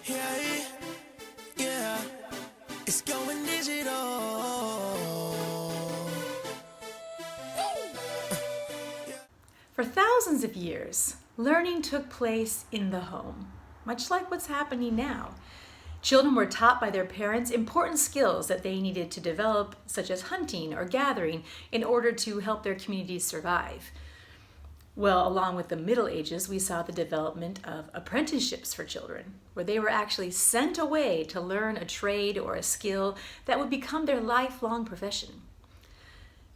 Yeah, yeah, it's going digital. For thousands of years, learning took place in the home, much like what's happening now. Children were taught by their parents important skills that they needed to develop, such as hunting or gathering, in order to help their communities survive. Well, along with the Middle Ages, we saw the development of apprenticeships for children, where they were actually sent away to learn a trade or a skill that would become their lifelong profession.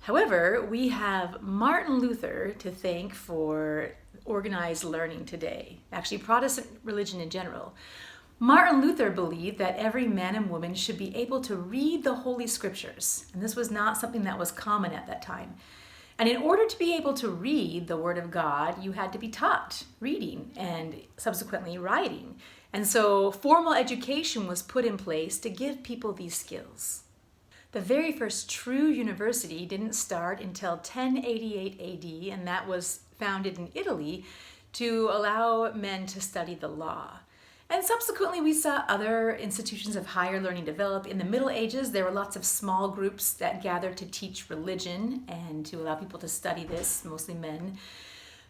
However, we have Martin Luther to thank for organized learning today, actually Protestant religion in general. Martin Luther believed that every man and woman should be able to read the Holy Scriptures, and this was not something that was common at that time. And in order to be able to read the Word of God, you had to be taught reading and subsequently writing. And so formal education was put in place to give people these skills. The very first true university didn't start until 1088 AD, and that was founded in Italy to allow men to study the law. And subsequently, we saw other institutions of higher learning develop. In the Middle Ages, there were lots of small groups that gathered to teach religion and to allow people to study this, mostly men.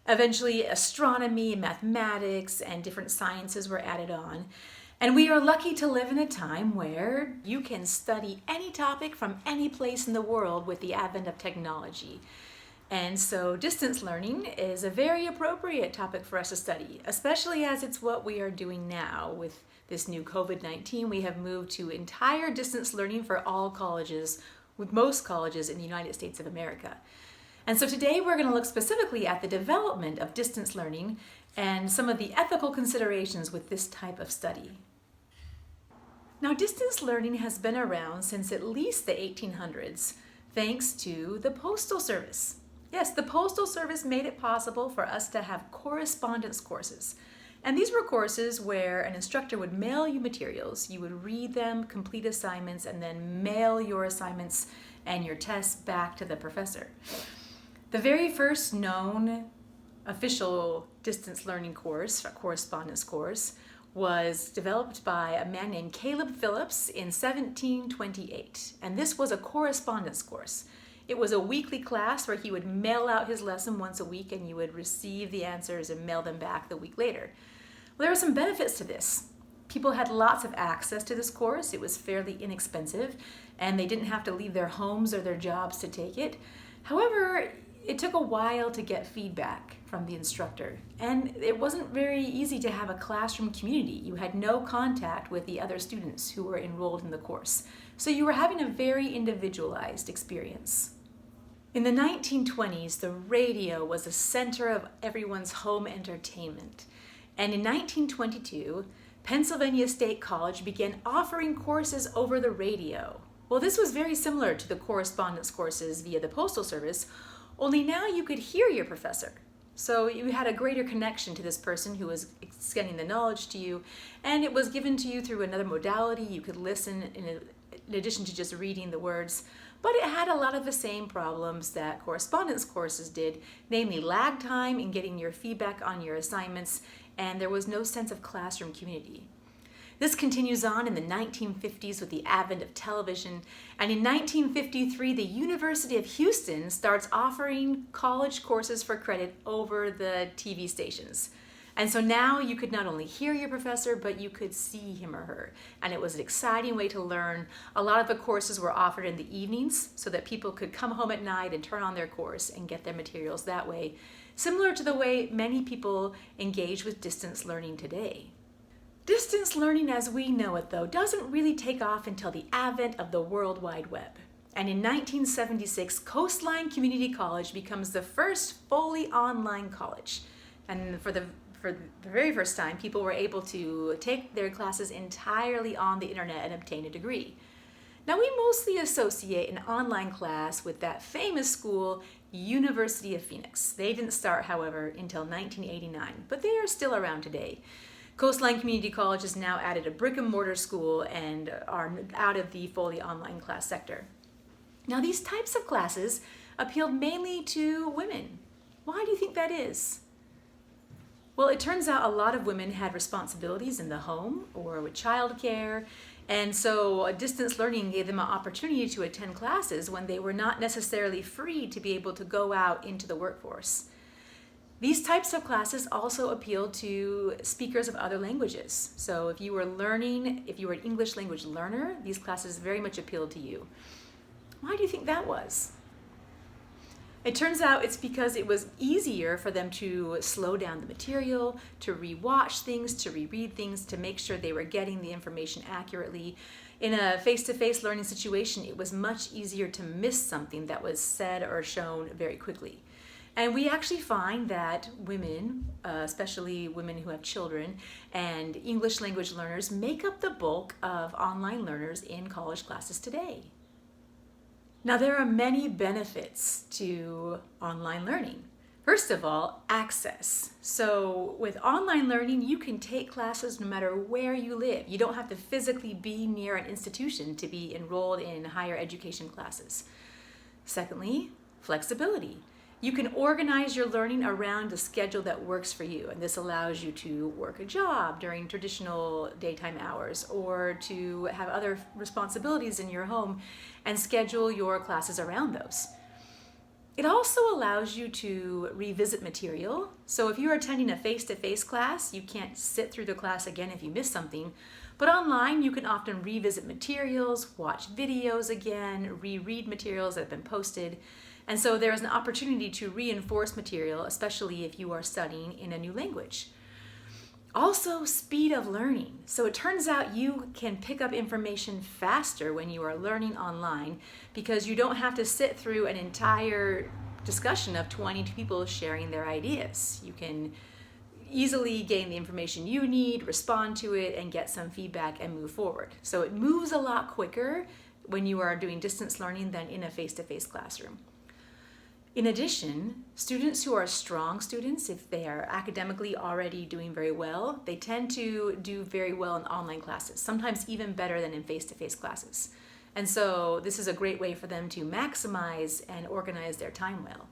Eventually, astronomy, mathematics, and different sciences were added on. And we are lucky to live in a time where you can study any topic from any place in the world with the advent of technology. And so distance learning is a very appropriate topic for us to study, especially as it's what we are doing now with this new COVID-19. We have moved to entire distance learning for all colleges, with most colleges in the United States of America. And so today we're going to look specifically at the development of distance learning and some of the ethical considerations with this type of study. Now, distance learning has been around since at least the 1800s, thanks to the Postal Service. Yes, the Postal Service made it possible for us to have correspondence courses. And these were courses where an instructor would mail you materials, you would read them, complete assignments, and then mail your assignments and your tests back to the professor. The very first known official distance learning course, a correspondence course, was developed by a man named Caleb Phillips in 1728. And this was a correspondence course. It was a weekly class where he would mail out his lesson once a week and you would receive the answers and mail them back the week later. Well, there were some benefits to this. People had lots of access to this course. It was fairly inexpensive and they didn't have to leave their homes or their jobs to take it. However, it took a while to get feedback from the instructor, and it wasn't very easy to have a classroom community. You had no contact with the other students who were enrolled in the course, so you were having a very individualized experience. In the 1920s, the radio was the center of everyone's home entertainment, and in 1922, Pennsylvania State College began offering courses over the radio. Well, this was very similar to the correspondence courses via the Postal Service, only now you could hear your professor. So you had a greater connection to this person who was extending the knowledge to you, and it was given to you through another modality. You could listen in addition to just reading the words, but it had a lot of the same problems that correspondence courses did, namely lag time in getting your feedback on your assignments, and there was no sense of classroom community. This continues on in the 1950s with the advent of television, and in 1953, the University of Houston starts offering college courses for credit over the TV stations. And so now you could not only hear your professor, but you could see him or her. And it was an exciting way to learn. A lot of the courses were offered in the evenings so that people could come home at night and turn on their course and get their materials that way, similar to the way many people engage with distance learning today. Distance learning as we know it, though, doesn't really take off until the advent of the World Wide Web. And in 1976, Coastline Community College becomes the first fully online college. And for the very first time, people were able to take their classes entirely on the internet and obtain a degree. Now, we mostly associate an online class with that famous school, University of Phoenix. They didn't start, however, until 1989, but they are still around today. Coastline Community College has now added a brick and mortar school and are out of the fully online class sector. Now, these types of classes appealed mainly to women. Why do you think that is? Well, it turns out a lot of women had responsibilities in the home or with childcare, and so distance learning gave them an opportunity to attend classes when they were not necessarily free to be able to go out into the workforce. These types of classes also appeal to speakers of other languages. So if you were an English language learner, these classes very much appealed to you. Why do you think that was? It turns out it's because it was easier for them to slow down the material, to rewatch things, to reread things, to make sure they were getting the information accurately. In a face-to-face learning situation, it was much easier to miss something that was said or shown very quickly. And we actually find that women, especially women who have children, and English language learners make up the bulk of online learners in college classes today. Now, there are many benefits to online learning. First of all, access. So with online learning, you can take classes no matter where you live. You don't have to physically be near an institution to be enrolled in higher education classes. Secondly, flexibility. You can organize your learning around a schedule that works for you, and this allows you to work a job during traditional daytime hours or to have other responsibilities in your home and schedule your classes around those. It also allows you to revisit material. So if you're attending a face-to-face class, you can't sit through the class again if you miss something. But online, you can often revisit materials, watch videos again, reread materials that have been posted. And so there is an opportunity to reinforce material, especially if you are studying in a new language. Also, speed of learning. So it turns out you can pick up information faster when you are learning online because you don't have to sit through an entire discussion of 20 people sharing their ideas. You can easily gain the information you need, respond to it, and get some feedback and move forward. So it moves a lot quicker when you are doing distance learning than in a face-to-face classroom. In addition, students who are strong students, if they are academically already doing very well, they tend to do very well in online classes, sometimes even better than in face-to-face classes. And so this is a great way for them to maximize and organize their time well.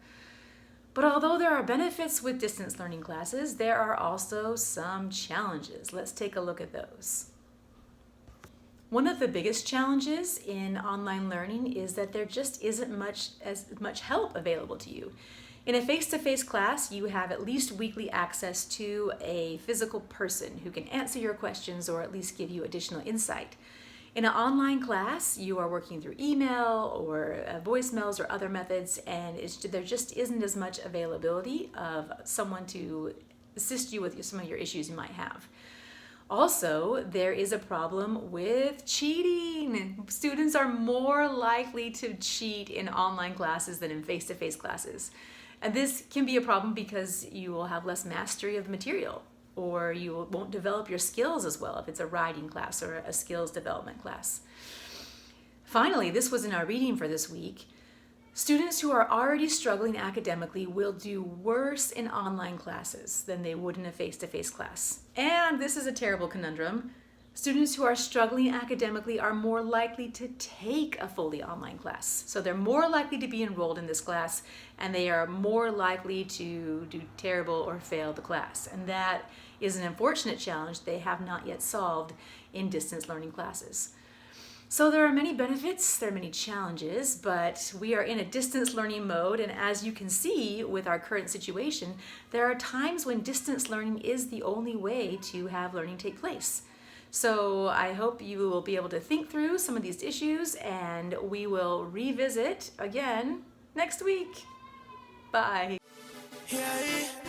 But although there are benefits with distance learning classes, there are also some challenges. Let's take a look at those. One of the biggest challenges in online learning is that there just isn't as much help available to you. In a face-to-face class, you have at least weekly access to a physical person who can answer your questions or at least give you additional insight. In an online class, you are working through email or voicemails or other methods, and there just isn't as much availability of someone to assist you with some of your issues you might have. Also, there is a problem with cheating. Students are more likely to cheat in online classes than in face-to-face classes. And this can be a problem because you will have less mastery of the material, or you won't develop your skills as well if it's a writing class or a skills development class. Finally, this was in our reading for this week. Students who are already struggling academically will do worse in online classes than they would in a face-to-face class. And this is a terrible conundrum. Students who are struggling academically are more likely to take a fully online class. So they're more likely to be enrolled in this class, and they are more likely to do terrible or fail the class. And that is an unfortunate challenge they have not yet solved in distance learning classes. So there are many benefits, there are many challenges, but we are in a distance learning mode, and as you can see with our current situation, there are times when distance learning is the only way to have learning take place. So I hope you will be able to think through some of these issues, and we will revisit again next week. Bye. Yeah.